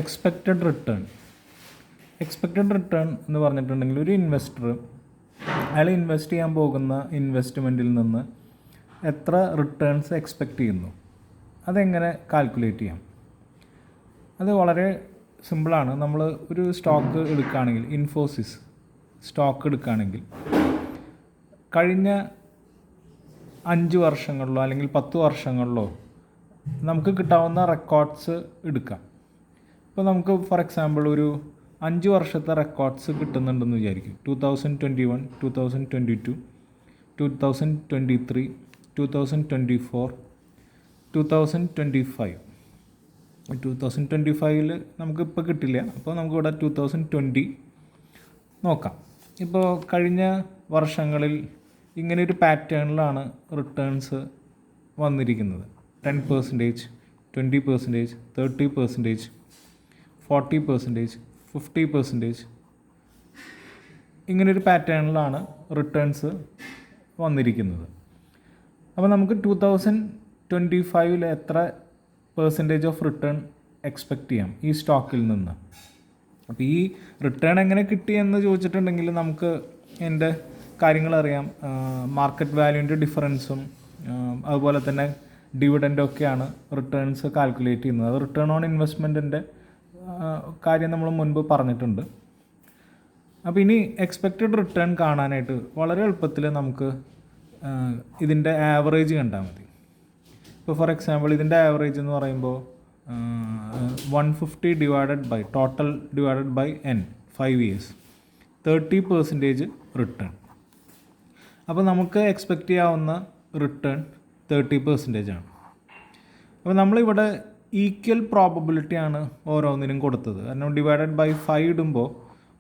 Expected return എന്ന് പറഞ്ഞിട്ടുണ്ടെങ്കിൽ ഒരു ഇൻവെസ്റ്റർ അയാൾ ഇൻവെസ്റ്റ് ചെയ്യാൻ പോകുന്ന ഇൻവെസ്റ്റ്മെൻറ്റിൽ നിന്ന് എത്ര റിട്ടേൺസ് എക്സ്പെക്റ്റ് ചെയ്യുന്നു, അതെങ്ങനെ കാൽക്കുലേറ്റ് ചെയ്യാം? അത് വളരെ സിമ്പിളാണ്. നമ്മൾ ഒരു സ്റ്റോക്ക് എടുക്കുകയാണെങ്കിൽ, ഇൻഫോസിസ് സ്റ്റോക്ക് എടുക്കുകയാണെങ്കിൽ കഴിഞ്ഞ 5 വർഷങ്ങളിലോ അല്ലെങ്കിൽ 10 വർഷങ്ങളിലോ നമുക്ക് കിട്ടാവുന്ന റെക്കോർഡ്സ് എടുക്കാം. ഇപ്പോൾ നമുക്ക് ഫോർ എക്സാമ്പിൾ ഒരു 5 വർഷത്തെ റെക്കോർഡ്സ് കിട്ടുന്നുണ്ടെന്ന് വിചാരിക്കും. 2021, 2022, 2023, 2024, 2025. 2025 നമുക്കിപ്പോൾ കിട്ടില്ല, അപ്പോൾ നമുക്കിവിടെ 2020 നോക്കാം. ഇപ്പോൾ കഴിഞ്ഞ വർഷങ്ങളിൽ ഇങ്ങനെയൊരു പാറ്റേണിലാണ് റിട്ടേൺസ് വന്നിരിക്കുന്നത്. 10%, 20%, 30%, 40%, 50%, ഇങ്ങനൊരു പാറ്റേണിലാണ് റിട്ടേൺസ് വന്നിരിക്കുന്നത്. അപ്പോൾ നമുക്ക് 2025 എത്ര പെർസെൻറ്റേജ് ഓഫ് റിട്ടേൺ എക്സ്പെക്റ്റ് ചെയ്യാം ഈ സ്റ്റോക്കിൽ നിന്ന്? അപ്പോൾ ഈ റിട്ടേൺ എങ്ങനെ കിട്ടിയെന്ന് ചോദിച്ചിട്ടുണ്ടെങ്കിൽ നമുക്ക് എൻ്റെ കാര്യങ്ങളറിയാം. മാർക്കറ്റ് വാല്യൂവിൻ്റെ ഡിഫറൻസും അതുപോലെ തന്നെ ഡിവിഡൻഡൊക്കെയാണ് റിട്ടേൺസ് കാൽക്കുലേറ്റ് ചെയ്യുന്നത്. അത് റിട്ടേൺ ഓൺ ഇൻവെസ്റ്റ്മെൻറ്റിൻ്റെ കാര്യം നമ്മൾ മുൻപ് പറഞ്ഞിട്ടുണ്ട്. അപ്പോൾ ഇനി എക്സ്പെക്റ്റഡ് റിട്ടേൺ കാണാനായിട്ട് വളരെ എളുപ്പത്തിൽ നമുക്ക് ഇതിൻ്റെ ആവറേജ് കണ്ടാൽ മതി. ഇപ്പോൾ ഫോർ എക്സാമ്പിൾ ഇതിൻ്റെ ആവറേജ് എന്ന് പറയുമ്പോൾ 150 total divided by n 5 years 30% return. അപ്പോൾ നമുക്ക് എക്സ്പെക്റ്റ് ചെയ്യാവുന്ന റിട്ടേൺ 30% ആണ്. അപ്പോൾ നമ്മളിവിടെ ഈക്വൽ പ്രോബബിലിറ്റിയാണ് ഓരോന്നിനും കൊടുത്തത്. കാരണം ഡിവൈഡഡ് ബൈ 5 ഇടുമ്പോൾ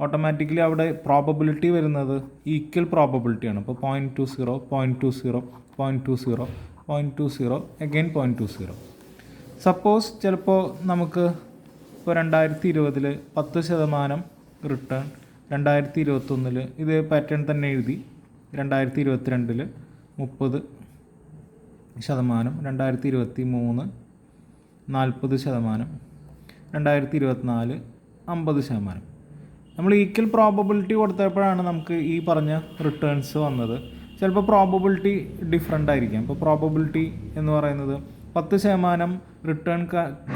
ഓട്ടോമാറ്റിക്കലി അവിടെ പ്രോബബിലിറ്റി വരുന്നത് ഈക്വൽ പ്രോബബിലിറ്റിയാണ്. ഇപ്പോൾ 0.20, 0.20, 0.20, 0.20, അഗെയിൻ 0.20. സപ്പോസ് ചിലപ്പോൾ നമുക്ക് ഇപ്പോൾ 2020 10% റിട്ടേൺ, 2021 ഇതേ പാറ്റേൺ തന്നെ എഴുതി, 2022 30%, 2023 40%, 2024 50%. നമ്മൾ ഈക്വൽ പ്രോബബിലിറ്റി കൊടുത്തപ്പോഴാണ് നമുക്ക് ഈ പറഞ്ഞ റിട്ടേൺസ് വന്നത്. ചിലപ്പോൾ പ്രോബബിലിറ്റി ഡിഫറെൻ്റ് ആയിരിക്കാം. ഇപ്പോൾ പ്രോബബിലിറ്റി എന്ന് പറയുന്നത് 10% റിട്ടേൺ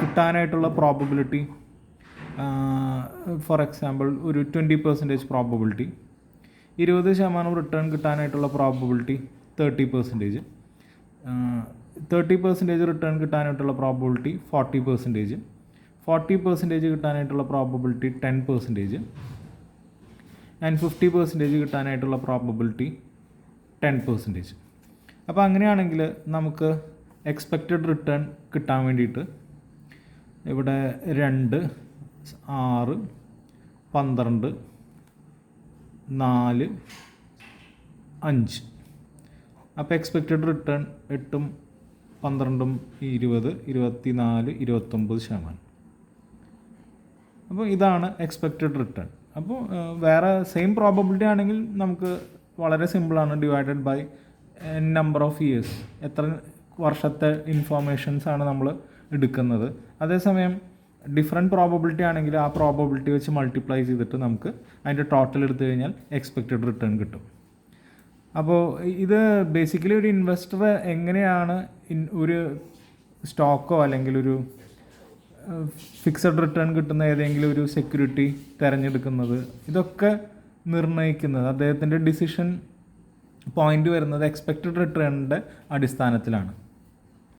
കിട്ടാനായിട്ടുള്ള പ്രോബബിലിറ്റി, ഫോർ എക്സാമ്പിൾ ഒരു 20% പ്രോബബിലിറ്റി, 20% റിട്ടേൺ കിട്ടാനായിട്ടുള്ള പ്രോബബിലിറ്റി 30%, 30% റിട്ടേൺ കിട്ടാനായിട്ടുള്ള പ്രോബബിലിറ്റി 40%, 40% കിട്ടാനായിട്ടുള്ള പ്രോബബിലിറ്റി 10%, ആൻഡ് 50% കിട്ടാനായിട്ടുള്ള പ്രോബബിലിറ്റി 10%. അപ്പോൾ അങ്ങനെയാണെങ്കിൽ നമുക്ക് എക്സ്പെക്റ്റഡ് റിട്ടേൺ കിട്ടാൻ വേണ്ടിയിട്ട് ഇവിടെ 2, 6, 12, 4, 5. അപ്പോൾ എക്സ്പെക്റ്റഡ് റിട്ടേൺ 8, 12, 20, 24, 29%. അപ്പോൾ ഇതാണ് എക്സ്പെക്റ്റഡ് റിട്ടേൺ. അപ്പോൾ വേറെ സെയിം പ്രോബബിലിറ്റി ആണെങ്കിൽ നമുക്ക് വളരെ സിമ്പിളാണ്. Divided by number of years, എത്ര വർഷത്തെ ഇൻഫോർമേഷൻസാണ് നമ്മൾ എടുക്കുന്നത്. അതേസമയം ഡിഫറെൻറ്റ് പ്രോബബിലിറ്റി ആണെങ്കിൽ ആ പ്രോബബിലിറ്റി വെച്ച് മൾട്ടിപ്ലൈ ചെയ്തിട്ട് നമുക്ക് അതിൻ്റെ ടോട്ടൽ എടുത്തു കഴിഞ്ഞാൽ എക്സ്പെക്റ്റഡ് റിട്ടേൺ കിട്ടും. അപ്പോൾ ഇത് ബേസിക്കലി ഒരു ഇൻവെസ്റ്റർ എങ്ങനെയാണ് ഒരു സ്റ്റോക്കോ അല്ലെങ്കിൽ ഒരു ഫിക്സഡ് റിട്ടേൺ കിട്ടുന്ന ഏതെങ്കിലും ഒരു സെക്യൂരിറ്റി തിരഞ്ഞെടുക്കുന്നത്, ഇതൊക്കെ നിർണ്ണയിക്കുന്നത് അദ്ദേഹത്തിൻ്റെ ഡിസിഷൻ പോയിൻ്റ് വരുന്നത് എക്സ്പെക്റ്റഡ് റിട്ടേണിൻ്റെ അടിസ്ഥാനത്തിലാണ്.